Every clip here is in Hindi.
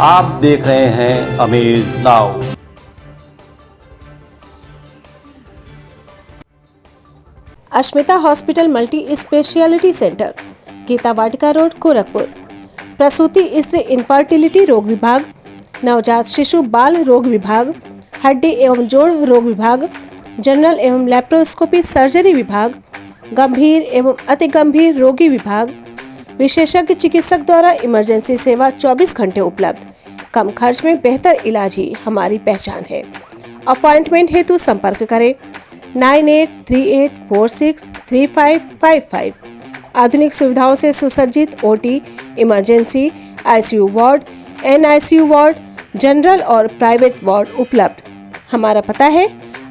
आप देख रहे हैं amaze now. Ashmita hospital multi speciality centre, Geeta Vatika road, Gorakhpur. प्रसूति स्त्री इनफर्टिलिटी रोग विभाग, नवजात शिशु बाल रोग विभाग, हड्डी एवं जोड़ रोग विभाग, जनरल एवं लैप्रोस्कोपी सर्जरी विभाग, गंभीर एवं अति गंभीर रोगी विभाग, विशेषज्ञ चिकित्सक द्वारा इमरजेंसी सेवा 24 घंटे उपलब्ध। कम खर्च में बेहतर इलाज ही हमारी पहचान है। अपॉइंटमेंट हेतु संपर्क करें 9838463555। आधुनिक सुविधाओं से सुसज्जित OT, emergency, ICU ward, NICU ward, general और प्राइवेट वार्ड उपलब्ध। हमारा पता है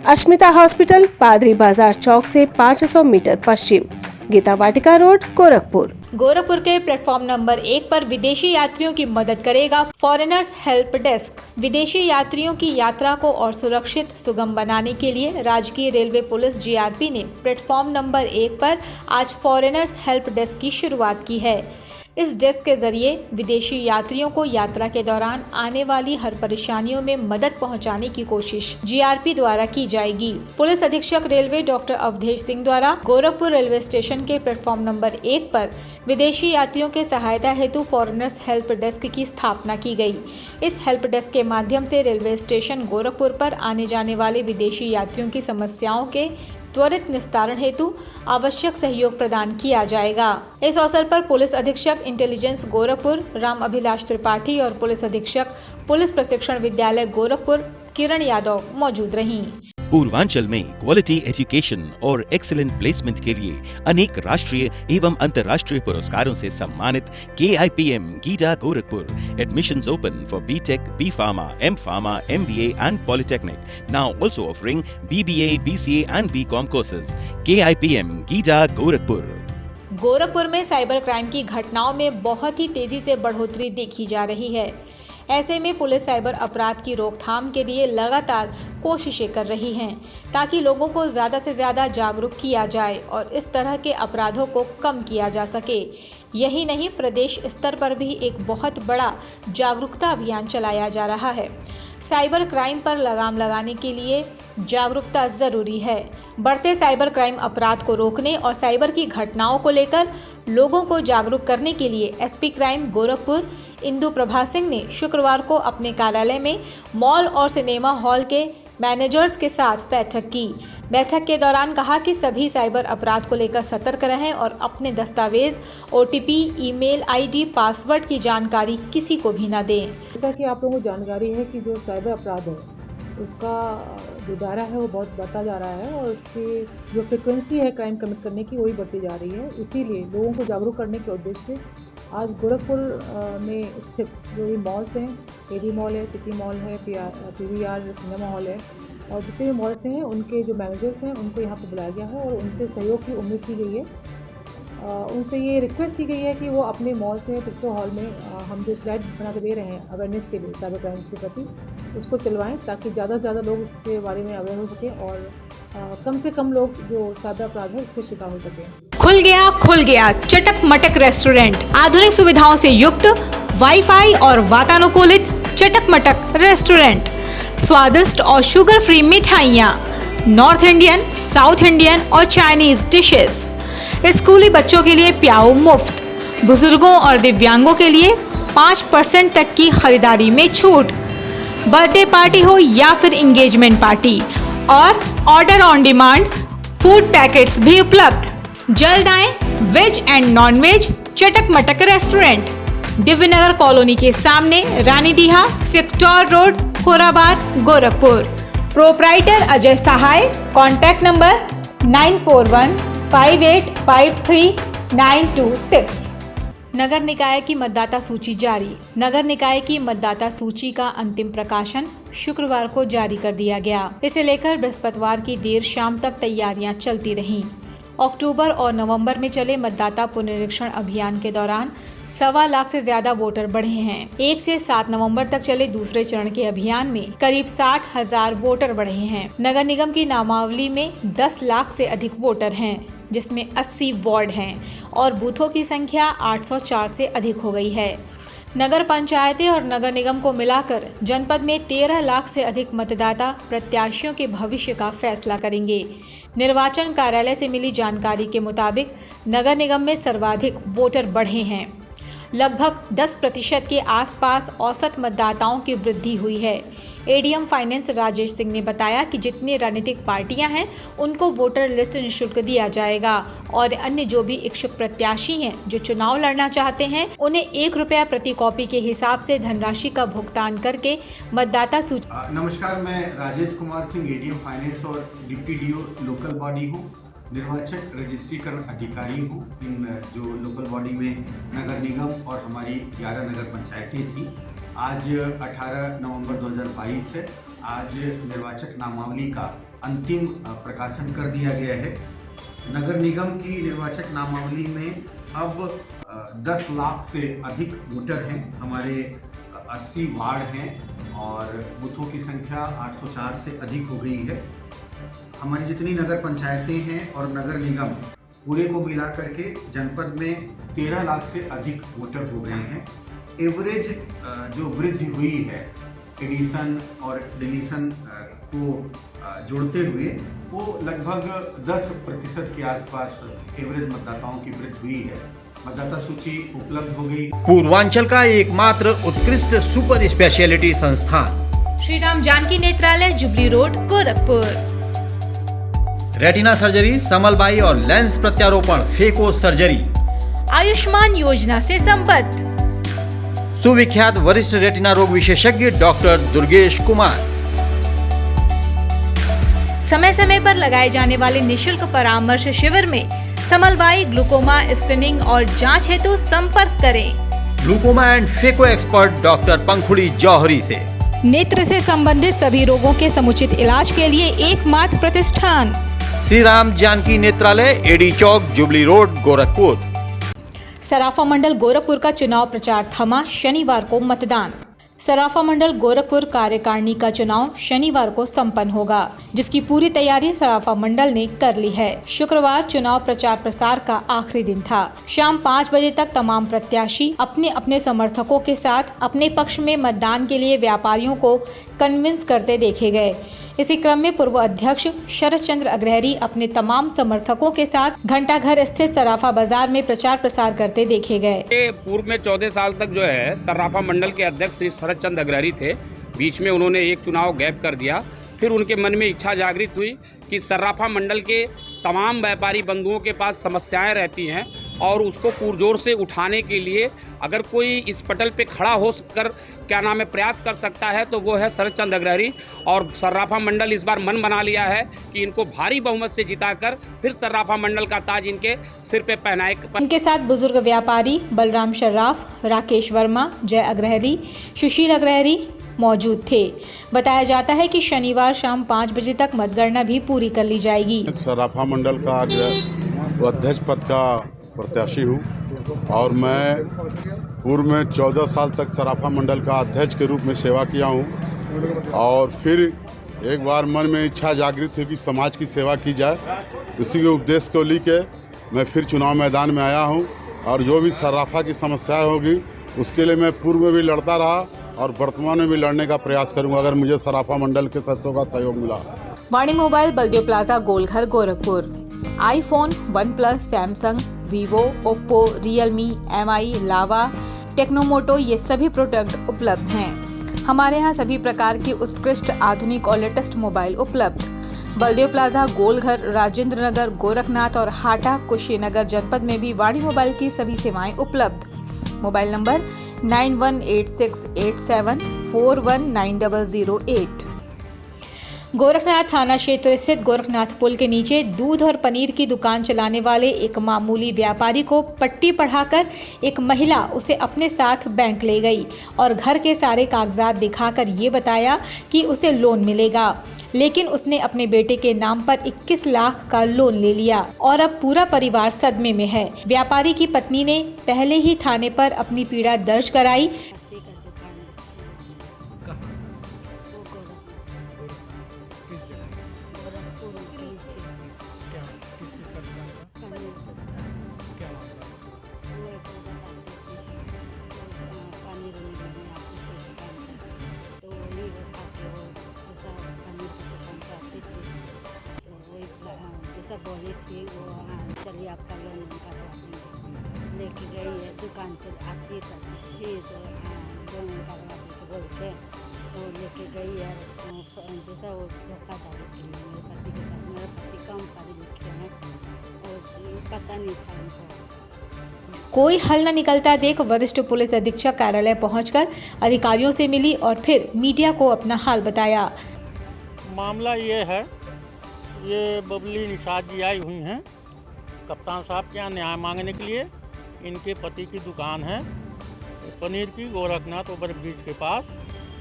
अश्मिता हॉस्पिटल, पादरी बाजार चौक से 500 मीटर पश्चिम, गीता वाटिका रोड, गोरखपुर। गोरखपुर के प्लेटफॉर्म नंबर 1 पर विदेशी यात्रियों की मदद करेगा फॉरेनर्स हेल्प डेस्क। विदेशी यात्रियों की यात्रा को और सुरक्षित सुगम बनाने के लिए राजकीय रेलवे पुलिस जीआरपी ने प्लेटफॉर्म नंबर 1 पर आज फॉरेनर्स हेल्प डेस्क की शुरुआत की है। इस डेस्क के जरिए विदेशी यात्रियों को यात्रा के दौरान आने वाली हर परेशानियों में मदद पहुंचाने की कोशिश जीआरपी द्वारा की जाएगी। पुलिस अधीक्षक रेलवे डॉक्टर अवधेश सिंह द्वारा गोरखपुर रेलवे स्टेशन के प्लेटफॉर्म नंबर 1 पर विदेशी यात्रियों के सहायता हेतु फॉरेनर्स हेल्प डेस्क की स्थापना की गई। इस हेल्प डेस्क के माध्यम से रेलवे स्टेशन गोरखपुर पर आने जाने वाले विदेशी यात्रियों की समस्याओं के त्वरित निस्तारण हेतु आवश्यक सहयोग प्रदान किया जाएगा। इस अवसर पर पुलिस अधीक्षक इंटेलिजेंस गोरखपुर राम अभिलाष त्रिपाठी और पुलिस अधीक्षक पुलिस प्रशिक्षण विद्यालय गोरखपुर किरण यादव मौजूद रहीं। पूर्वांचल में क्वालिटी एजुकेशन और एक्सीलेंट प्लेसमेंट के लिए अनेक राष्ट्रीय एवं अंतर्राष्ट्रीय पुरस्कारों से सम्मानित KIPM Giza Gorakhpur. Admissions open for BTech, B.Pharma, M.Pharma, MBA and Polytechnic. Now also offering BBA, BCA and BCom courses. KIPM Giza Gorakhpur. Gorakhpur में साइबर क्राइम की घटनाओं में बहुत ही तेजी से बढ़ोतरी देखी जा रही है। ऐसे में पुलिस साइबर अपराध की रोकथाम के लिए लगातार कोशिशें कर रही हैं ताकि लोगों को ज़्यादा से ज़्यादा जागरूक किया जाए और इस तरह के अपराधों को कम किया जा सके। यही नहीं, प्रदेश स्तर पर भी एक बहुत बड़ा जागरूकता अभियान चलाया जा रहा है। साइबर क्राइम पर लगाम लगाने के लिए जागरूकता ज़रूरी है। बढ़ते साइबर क्राइम अपराध को रोकने और साइबर की घटनाओं को लेकर लोगों को जागरूक करने के लिए एसपी क्राइम गोरखपुर इंदु प्रभा सिंह ने शुक्रवार को अपने कार्यालय में मॉल और सिनेमा हॉल के मैनेजर्स के साथ बैठक की। बैठक के दौरान कहा कि सभी साइबर अपराध को लेकर सतर्क रहें और अपने दस्तावेज, OTP, ईमेल ID, पासवर्ड की जानकारी किसी को भी न दें। जैसा कि आप लोगों को जानकारी है कि जो साइबर अपराध है उसका जो दायरा है वो बहुत बढ़ता जा रहा है और उसकी जो फ्रिक्वेंसी है क्राइम कमिट करने की वही बढ़ती जा रही है। इसीलिए लोगों को जागरूक करने के उद्देश्य से आज गोरखपुर में स्थित जो भी मॉल्स हैं, AD मॉल है, सिटी मॉल है, PVR सिनेमा हॉल है और जितने भी मॉल्स हैं उनके जो मैनेजर्स हैं उनको यहाँ पर बुलाया गया है और उनसे सहयोग की उम्मीद की गई है। उनसे ये रिक्वेस्ट की गई है कि वो अपने मॉल्स में, पिक्चर हॉल में हम जो स्लाइड बना के दे रहे हैं अवेयरनेस के लिए साइबर क्राइम के प्रति, उसको चलवाएं ताकि ज़्यादा से ज़्यादा लोग उसके बारे में अवेयर हो सकें और कम से कम लोग जो साइबर अपराध है उसके शिकार हो सकें। खुल गया चटक मटक रेस्टोरेंट। आधुनिक सुविधाओं से युक्त वाईफाई और वातानुकूलित चटक मटक रेस्टोरेंट। स्वादिष्ट और शुगर फ्री मिठाइयाँ, नॉर्थ इंडियन, साउथ इंडियन और चाइनीज डिशेस। स्कूली बच्चों के लिए प्याऊ मुफ्त। बुजुर्गों और दिव्यांगों के लिए 5% तक की खरीदारी में छूट। बर्थडे पार्टी हो या फिर एंगेजमेंट पार्टी और order on demand food packets भी उपलब्ध। जल्द आएं वेज एंड नॉन वेज चटक मटक रेस्टोरेंट, दिव्यनगर कॉलोनी के सामने, Ranidiha, sector road, Khorabad, Gorakhpur. Proprietor Ajay Sahay. Contact number 9415853926। नगर निकाय की मतदाता सूची जारी। नगर निकाय की मतदाता सूची का अंतिम प्रकाशन शुक्रवार को जारी कर दिया गया। इसे लेकर बृहस्पतिवार की देर शाम तक तैयारियां चलती रहीं। अक्टूबर और नवंबर में चले मतदाता पुनरीक्षण अभियान के दौरान 1.25 लाख से ज्यादा वोटर बढ़े हैं। 1 से 7 नवंबर तक चले दूसरे चरण के अभियान में करीब 60,000 वोटर बढ़े हैं। नगर निगम की नामावली में 10 लाख से अधिक वोटर हैं, जिसमें 80 वार्ड हैं और बूथों की संख्या 804 से अधिक हो गई है। नगर पंचायतें और नगर निगम को मिलाकर जनपद में 13 लाख से अधिक मतदाता प्रत्याशियों के भविष्य का फैसला करेंगे। निर्वाचन कार्यालय से मिली जानकारी के मुताबिक नगर निगम में सर्वाधिक वोटर बढ़े हैं। लगभग 10% के आसपास औसत मतदाताओं की वृद्धि हुई है। एडीएम फाइनेंस राजेश सिंह ने बताया कि जितनी राजनीतिक पार्टियां हैं उनको वोटर लिस्ट निःशुल्क दिया जाएगा और अन्य जो भी इच्छुक प्रत्याशी हैं जो चुनाव लड़ना चाहते हैं उन्हें ₹1 प्रति कॉपी के हिसाब से धनराशि का भुगतान करके मतदाता सूची। नमस्कार, मैं राजेश कुमार सिंह एडीएम फाइनेंस और डिप्टी डीओ लोकल बॉडी हूँ। निर्वाचक रजिस्ट्रीकरण अधिकारी हूँ। इन जो लोकल बॉडी में नगर निगम और हमारी 11 नगर पंचायतें थी। आज 18 नवंबर 2022 है। आज निर्वाचक नामावली का अंतिम प्रकाशन कर दिया गया है। नगर निगम की निर्वाचक नामावली में अब 10 लाख से अधिक वोटर हैं। हमारे 80 वार्ड हैं और बूथों की संख्या 804 से अधिक हो गई है। हमारी जितनी नगर पंचायतें हैं और नगर निगम पूरे को मिला करके जनपद में 13 लाख से अधिक वोटर हो गए हैं। एवरेज जो वृद्धि हुई है एडिशन और डिलीशन को जोड़ते हुए वो लगभग 10% के आसपास एवरेज मतदाताओं की वृद्धि हुई है। मतदाता सूची उपलब्ध हो गई। पूर्वांचल का एकमात्र उत्कृष्ट सुपर स्पेशलिटी संस्थान Shri Ram Janki Netralaya, jubilee road, Gorakhpur. Retina surgery, समलबाई और लेंस प्रत्यारोपण, फेको सर्जरी, आयुष्मान योजना से संबद्ध सुविख्यात वरिष्ठ रेटिना रोग विशेषज्ञ डॉक्टर दुर्गेश कुमार। समय समय पर लगाए जाने वाले निशुल्क परामर्श शिविर में समलबाई, ग्लूकोमा स्क्रीनिंग और जांच हेतु संपर्क करें। Glaucoma and phaco expert doctor Pankhuri Jauhari से। नेत्र से संबंधित सभी रोगों के समुचित इलाज के लिए एकमात्र प्रतिष्ठान श्री राम जानकी नेत्रालय, एडी चौक, जुबली रोड, गोरखपुर। सराफा मंडल गोरखपुर का चुनाव प्रचार थमा, शनिवार को मतदान। सराफा मंडल गोरखपुर कार्यकारिणी का चुनाव शनिवार को संपन्न होगा, जिसकी पूरी तैयारी सराफा मंडल ने कर ली है। शुक्रवार चुनाव प्रचार प्रसार का आखिरी दिन था। शाम 5 बजे तक तमाम प्रत्याशी अपने अपने समर्थकों के साथ अपने पक्ष में मतदान के लिए व्यापारियों को कन्विंस करते देखे गए। इसी क्रम में पूर्व अध्यक्ष शरद चंद्र अग्रहरी अपने तमाम समर्थकों के साथ घंटाघर स्थित सराफा बाजार में प्रचार प्रसार करते देखे गए। पूर्व में 14 साल तक जो है सराफा मंडल के अध्यक्ष श्री शरद चंद्र अग्रहरी थे। बीच में उन्होंने एक चुनाव गैप कर दिया। फिर उनके मन में इच्छा जागृत हुई कि सराफा मंडल के तमाम व्यापारी बंधुओं के पास समस्याएं रहती हैं और उसको पुरजोर से उठाने के लिए अगर कोई इस पटल पे खड़ा हो कर प्रयास कर सकता है तो वो है शरद चंद्र अग्रहरी। और सराफा मंडल इस बार मन बना लिया है कि इनको भारी बहुमत से जिताकर फिर सराफा मंडल का ताज इनके सिर पे पहनाए। इनके साथ बुजुर्ग व्यापारी बलराम शर्राफ, राकेश वर्मा, जय अग्रहरी, सुशील अग्रहरी मौजूद थे। बताया जाता है कि शनिवार शाम 5 बजे तक मतगणना भी पूरी कर ली जाएगी। सराफा मंडल का अध्यक्ष पद का प्रत्याशी हूँ और मैं पूर्व में 14 साल तक सराफा मंडल का अध्यक्ष के रूप में सेवा किया हूँ और फिर एक बार मन में इच्छा जागृत हुई कि समाज की सेवा की जाए। इसी के उद्देश्य को लेके मैं फिर चुनाव मैदान में आया हूँ और जो भी सराफा की समस्याएं होगी उसके लिए मैं पूर्व में भी लड़ता रहा और वर्तमान में भी लड़ने का प्रयास करूंगा अगर मुझे सराफा मंडल के सदस्यों का सहयोग मिला। Vani mobile, Baldev plaza, Golghar, Gorakhpur. IPhone, OnePlus, Samsung, Vivo, Oppo, Realme, MI, Lava, Tecno Moto ये सभी प्रोडक्ट उपलब्ध हैं। हमारे यहाँ सभी प्रकार के उत्कृष्ट, आधुनिक और लेटेस्ट मोबाइल उपलब्ध। बलदेव प्लाजा, गोलघर, राजेंद्र नगर, गोरखनाथ और हाटा, कुशीनगर जनपद में भी वाणी मोबाइल की सभी सेवाएं उपलब्ध। Mobile number 918687419008। गोरखनाथ थाना क्षेत्र स्थित गोरखनाथ पुल के नीचे दूध और पनीर की दुकान चलाने वाले एक मामूली व्यापारी को पट्टी पढ़ाकर एक महिला उसे अपने साथ बैंक ले गई और घर के सारे कागजात दिखाकर ये बताया कि उसे लोन मिलेगा, लेकिन उसने अपने बेटे के नाम पर 21 लाख का लोन ले लिया और अब पूरा परिवार सदमे में है। व्यापारी की पत्नी ने पहले ही थाने पर अपनी पीड़ा दर्ज कराई। पानी बोली थी वो हाँ चलिए आपका लोन करवा देंगे, लेके गई है दुकान पे आती तो फिर हाँ लोन करवा देते बोलते वो लेके गई है। जैसा वो धोखाधड़ी की मेरे पति के साथ, मेरे पति कम पढ़े लिखे हैं और पता नहीं था उनको। कोई हल न निकलता देख वरिष्ठ पुलिस अधीक्षक कार्यालय पहुंचकर अधिकारियों से मिली और फिर मीडिया को अपना हाल बताया। मामला ये है, ये बबली निषाद जी आई हुई हैं कप्तान साहब के यहाँ न्याय मांगने के लिए। इनके पति की दुकान है पनीर की गोरखनाथ ओवर ब्रिज के पास।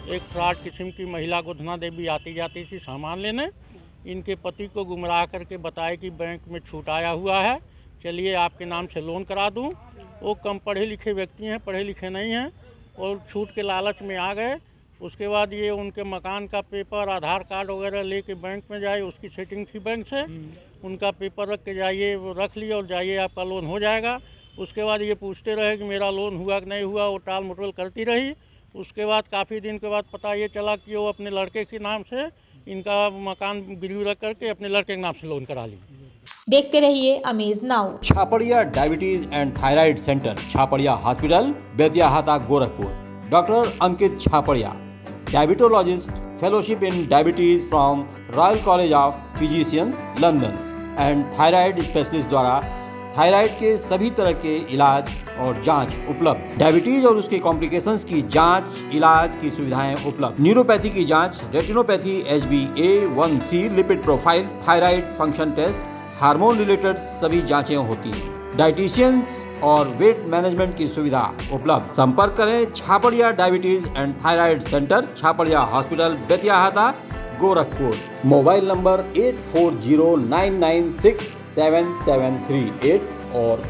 एक फ्रॉड किस्म की महिला गोधना देवी आती जाती थी सामान लेने। इनके पति को गुमराह करके बताया कि बैंक में छूट आया हुआ है, चलिए आपके नाम से लोन करा दूं। वो कम पढ़े लिखे व्यक्ति हैं, पढ़े लिखे नहीं हैं और छूट के लालच में आ गए। उसके बाद ये उनके मकान का पेपर, आधार कार्ड वगैरह लेके बैंक में जाए, उसकी सेटिंग थी बैंक से, उनका पेपर रख के जाइए, वो रख लिया और जाइए आपका लोन हो जाएगा। उसके बाद ये पूछते रहे कि मेरा लोन हुआ कि नहीं हुआ, वो टाल मटोल करती रही। उसके बाद काफ़ी दिन के बाद पता ये चला कि वो अपने लड़के के नाम से इनका मकान गिरवी रख करके अपने लड़के के नाम से लोन करा ली। देखते रहिए Amaze Now. Chhaparia diabetes and thyroid centre, Chhaparia hospital, Betiahata, Gorakhpur. Doctor Ankit Chhaparia, diabetologist, fellowship in diabetes from Royal College of Physicians, London and thyroid specialist द्वारा थायराइड के सभी तरह के इलाज और जांच उपलब्ध। डायबिटीज और उसके कॉम्प्लिकेशंस की जांच, इलाज की सुविधाएं उपलब्ध। न्यूरोपैथी की जांच, retinopathy, HbA1c, lipid profile, thyroid function test, hormone related सभी जांचें होती हैं। डाइटिशियंस और वेट मैनेजमेंट की सुविधा उपलब्ध। संपर्क करें Chhaparia diabetes and thyroid centre, Chhaparia hospital, Betiahata, Gorakhpur. Mobile number 8409967738 और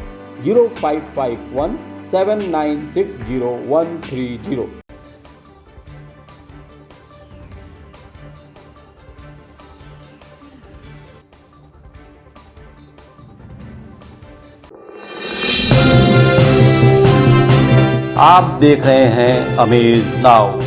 05517960 आप देख रहे हैं अमेज नाउ।